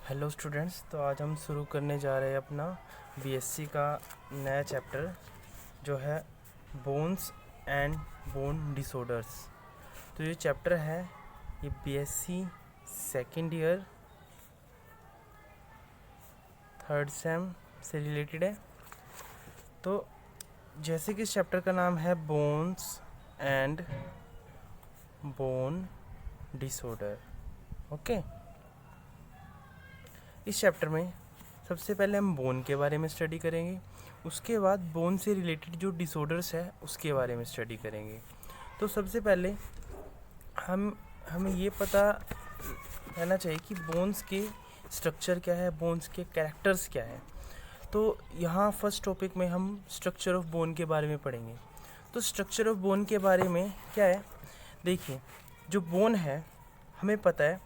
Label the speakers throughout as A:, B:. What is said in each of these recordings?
A: Hello students, तो आज हम शुरू करने जा रहे हैं अपना बीएससी का नया चैप्टर जो है बोन्स एंड बोन डिसऑर्डर्स। तो ये चैप्टर है, ये BSc second year third same से रिलेटेड है। तो जैसे कि इस चैप्टर का नाम है bones and bone disorder. Okay, इस चैप्टर में सबसे पहले हम बोन के बारे में स्टडी करेंगे, उसके बाद बोन से रिलेटेड जो डिसऑर्डर्स है उसके बारे में स्टडी करेंगे। तो सबसे पहले हमें ये पता रहना चाहिए कि बोन्स के स्ट्रक्चर क्या है, बोन्स के कैरेक्टर्स क्या है। तो यहाँ फर्स्ट टॉपिक में हम स्ट्रक्चर ऑफ बोन के बारे में पढ़ेंगे। तो स्ट्रक्चर ऑफ बोन के बारे में क्या है, देखिए, जो बोन है हमें पता है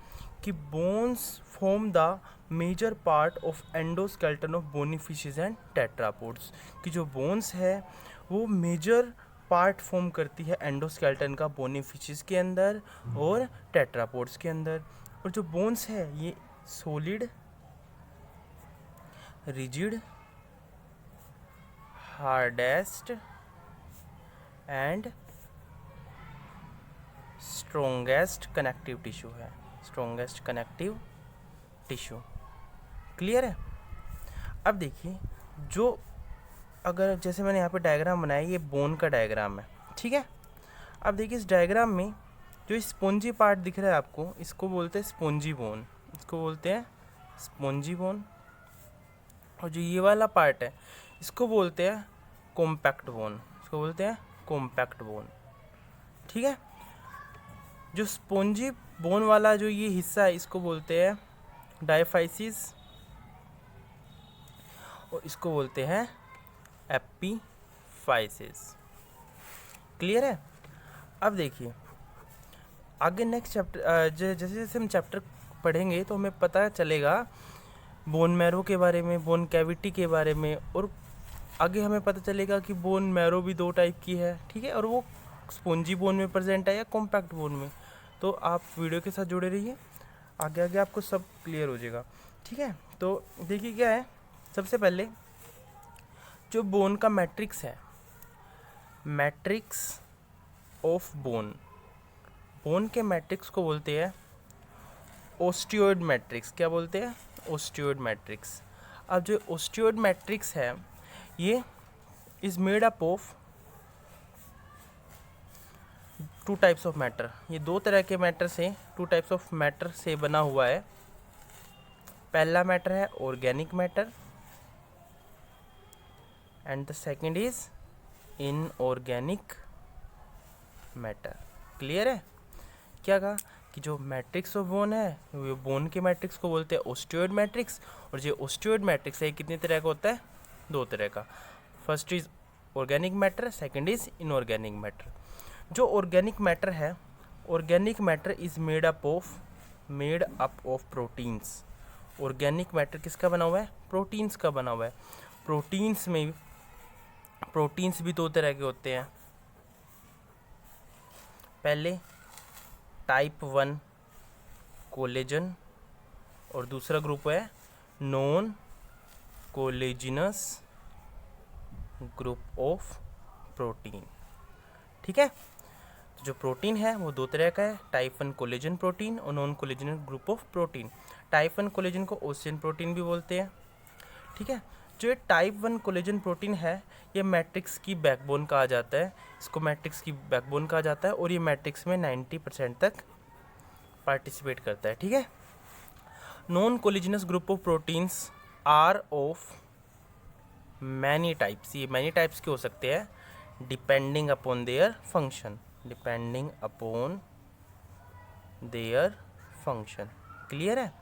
A: कि bones form the major part of endoskeleton of bony fishes and tetrapods. कि जो बोन्स है वो मेजर पार्ट फॉर्म करती है एंडोस्केलेटन का बोनी फिशेज के अंदर और टेट्रापोड्स के अंदर। और जो बोन्स है ये solid, rigid, hardest and strongest connective tissue है, स्ट्रोंगेस्ट कनेक्टिव टिश्यू। क्लियर है। अब देखिए, जो अगर जैसे मैंने यहाँ पे डायग्राम बनाया, ये बोन का डायग्राम है, ठीक है। अब देखिए इस डायग्राम में जो स्पॉन्जी पार्ट दिख रहा है आपको, इसको बोलते हैं स्पॉन्जी बोन, इसको बोलते हैं स्पॉन्जी बोन। और जो ये वाला पार्ट है इसको बोलते हैं कॉम्पैक्ट बोन, इसको बोलते हैं कॉम्पैक्ट बोन, ठीक है। जो स्पॉन्जी बोन वाला जो ये हिस्सा है इसको बोलते हैं डायफाइसिस और इसको बोलते हैं एपिफाइसिस। क्लियर है। अब देखिए आगे नेक्स्ट चैप्टर, जैसे जैसे हम चैप्टर पढ़ेंगे तो हमें पता चलेगा बोन मैरो के बारे में, बोन कैविटी के बारे में, और आगे हमें पता चलेगा कि बोन मैरो भी दो टाइप की है, ठीक है, और वो स्पॉन्जी बोन में प्रेजेंट है या कॉम्पैक्ट बोन में। तो आप वीडियो के साथ जुड़े रहिए, आगे आगे आपको सब क्लियर हो जाएगा, ठीक है। तो देखिए क्या है, सबसे पहले जो बोन का मैट्रिक्स है, मैट्रिक्स ऑफ बोन, बोन के मैट्रिक्स को बोलते हैं ओस्टियोइड मैट्रिक्स। क्या बोलते हैं? ओस्टियोइड मैट्रिक्स। अब जो ओस्टियोइड मैट्रिक्स है ये is made up of two types of matter. ये दो तरह के मैटर से, टू टाइप्स ऑफ मैटर से बना हुआ है। पहला मैटर है organic matter and the second is inorganic matter. Clear है। क्या कहा कि जो मैट्रिक्स ऑफ बोन है वो बोन के मैट्रिक्स को बोलते हैं ओस्टियोइड मैट्रिक्स, और जो ओस्टियोइड मैट्रिक्स है कितने तरह का होता है? दो तरह का। First is organic matter, second is inorganic matter. जो ऑर्गेनिक मैटर है, organic matter is made up of proteins. Organic matter किसका बना हुआ है? प्रोटीन्स का बना हुआ है। प्रोटीन्स में प्रोटीन्स भी दो तरह के होते हैं। पहले टाइप 1 कोलेजन और दूसरा ग्रुप है non collagenous group of protein, ठीक है। तो जो प्रोटीन है वो दो तरह का है, टाइप 1 कोलेजन प्रोटीन और non collagenous group of protein. Type 1 collagen को ओसियन प्रोटीन भी बोलते हैं, ठीक है। जो ये टाइप 1 कोलेजन प्रोटीन है ये मैट्रिक्स की बैकबोन कहा जाता है, इसको मैट्रिक्स की बैकबोन कहा जाता है, और ये मैट्रिक्स में 90% तक पार्टिसिपेट करता है, ठीक है। Non collagenous group of proteins are of many types. ये मैनी टाइप्स के हो सकते हैं depending upon their function, depending upon their function. Clear है।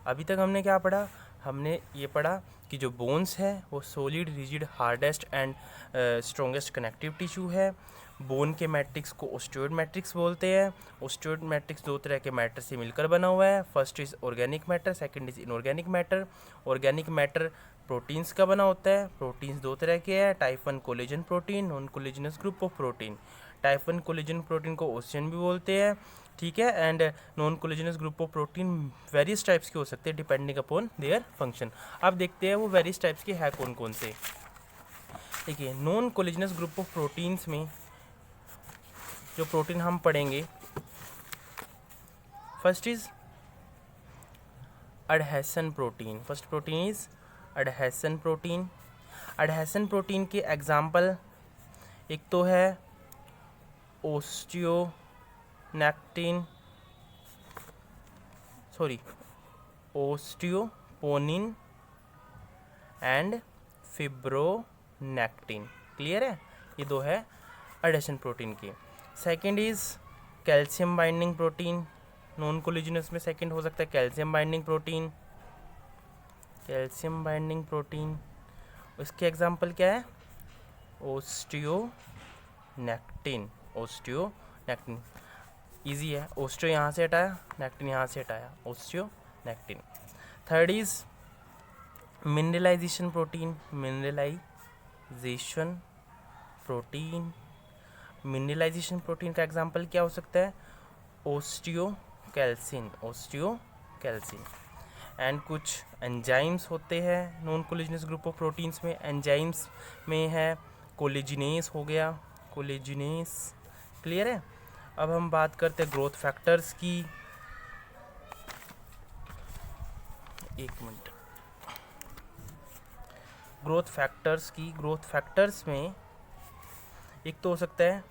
A: अभी तक हमने क्या पढ़ा? हमने ये पढ़ा कि जो बोन्स है वो solid, rigid, hardest and strongest connective tissue है। बोन के मैट्रिक्स को ओस्टियोइड मैट्रिक्स बोलते हैं। ओस्टियोइड मैट्रिक्स दो तरह के मैटर से मिलकर बना हुआ है। First is organic matter, second is inorganic matter. Organic matter proteins का बना होता है। प्रोटीन्स दो तरह के हैं, type 1 collagen protein, non collagenous group of protein. Type 1 collagen protein को ओसियन भी बोलते हैं, ठीक है। And non collagenous group of protein various types के हो सकते हैं डिपेंडिंग अपॉन देयर फंक्शन। अब देखते हैं वो वेरियस टाइप्स के हैं कौन कौन से। देखिए non collagenous group of proteins में जो प्रोटीन हम पढ़ेंगे, first is adhesion protein. First protein is adhesion protein. Adhesion protein के एग्जाम्पल एक तो है ओस्टियोपोनिन एंड फिब्रोनेक्टिन। क्लियर है, ये दो है एडहेसन प्रोटीन की। Second is calcium binding protein. Non collagenous में सेकंड हो सकता है calcium binding protein. Calcium binding protein, उसके एग्जाम्पल क्या है? ओस्टियोनेक्टिन। ओस्टियोनेक्टिन इजी है, ओस्टियो यहाँ से हटाया, नेक्टिन यहाँ से हटाया, osteonectin. Third is mineralisation protein. Mineralisation protein, mineralisation protein का एग्जाम्पल क्या हो सकता है? ओस्टियोकैल्सिन। ओस्टियोकैल्सिन। एंड कुछ एंजाइम्स होते हैं non collagenous group of proteins में। एंजाइम्स में है कोलिजिनेस हो गया, कोलिजिनेस। क्लियर है। अब हम बात करते हैं ग्रोथ फैक्टर्स की। एक मिनट, ग्रोथ फैक्टर्स की। ग्रोथ फैक्टर्स में एक तो हो सकता है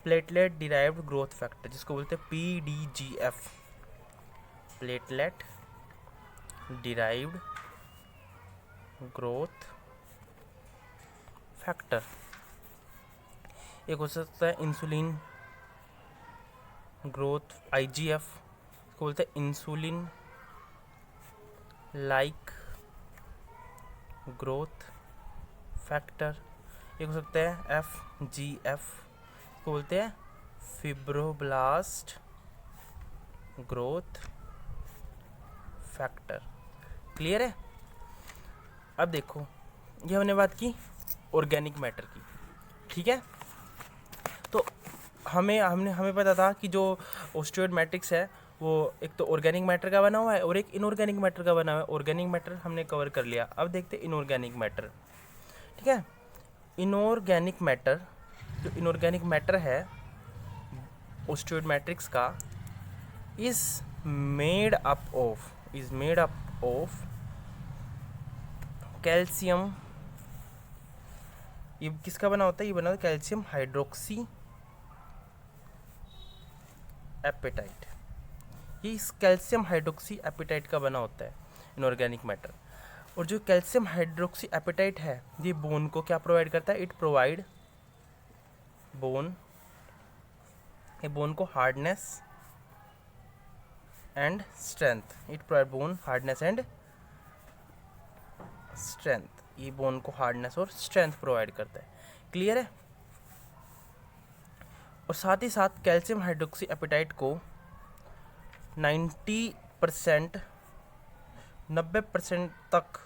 A: प्लेटलेट डिराइव्ड ग्रोथ फैक्टर, जिसको बोलते हैं PDGF, platelet derived growth factor. एक हो सकता है इंसुलिन ग्रोथ IGF, इसको बोलते हैं इंसुलिन लाइक ग्रोथ फैक्टर। एक हो सकता है FGF, इसको बोलते हैं फिब्रोब्लास्ट ग्रोथ फैक्टर। क्लियर है। अब देखो, ये हमने बात की ऑर्गेनिक मैटर की, ठीक है। तो हमें पता था कि जो ओस्टियोइड मैट्रिक्स है वो एक तो ऑर्गेनिक मैटर का बना हुआ है और एक इनऑर्गेनिक मैटर का बना हुआ है। ऑर्गेनिक मैटर हमने कवर कर लिया, अब देखते हैं इनऑर्गेनिक मैटर, ठीक है। इनऑर्गेनिक मैटर, जो इनऑर्गेनिक मैटर है ओस्टियोइड मैट्रिक्स का, is made up of calcium. ये किसका बना होता है? ये बना होता है कैल्शियम हाइड्रोक्सी एपेटाइट। ये इस कैल्शियम हाइड्रोक्सी एपेटाइट का बना होता है इनऑर्गेनिक मैटर। और जो कैल्शियम हाइड्रोक्सी एपेटाइट है, ये बोन को क्या प्रोवाइड करता है? इट प्रोवाइड बोन को hardness and strength. It provide bone hardness and strength. ये बोन को हार्डनेस और स्ट्रेंथ प्रोवाइड करता है। क्लियर है। और साथ ही साथ कैल्शियम हाइड्रोक्सी एपेटाइट को 90% तक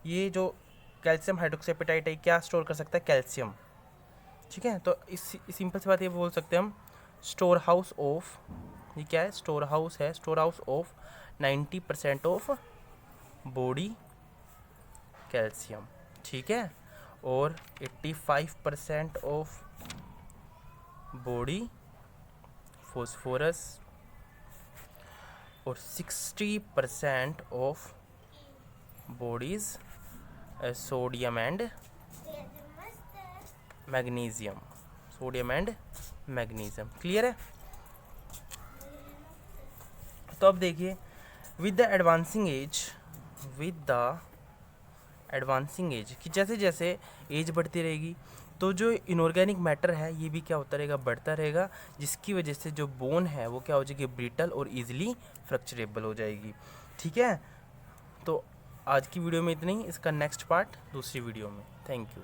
A: ये जो कैल्शियम हाइड्रोक्सी एपेटाइट है क्या स्टोर कर सकता है? कैल्शियम, ठीक है। तो इस सिंपल सी बात ये बोल सकते हैं हम, स्टोर हाउस ऑफ, ये क्या है? स्टोर हाउस है, store house of 90% of body calcium, ठीक है। और 85% ऑफ बॉडी फॉस्फोरस और 60% of bodies sodium and magnesium. Sodium and magnesium. Clear है। तो अब देखिए, विद द एडवांसिंग एज कि जैसे जैसे एज बढ़ती रहेगी तो जो इनऑर्गेनिक मैटर है ये भी क्या होता रहेगा? बढ़ता रहेगा, जिसकी वजह से जो बोन है वो क्या हो जाएगी? ब्रिटल और इजीली फ्रैक्चरेबल हो जाएगी, ठीक है। तो आज की वीडियो में इतना ही, इसका नेक्स्ट पार्ट दूसरी वीडियो में। Thank you.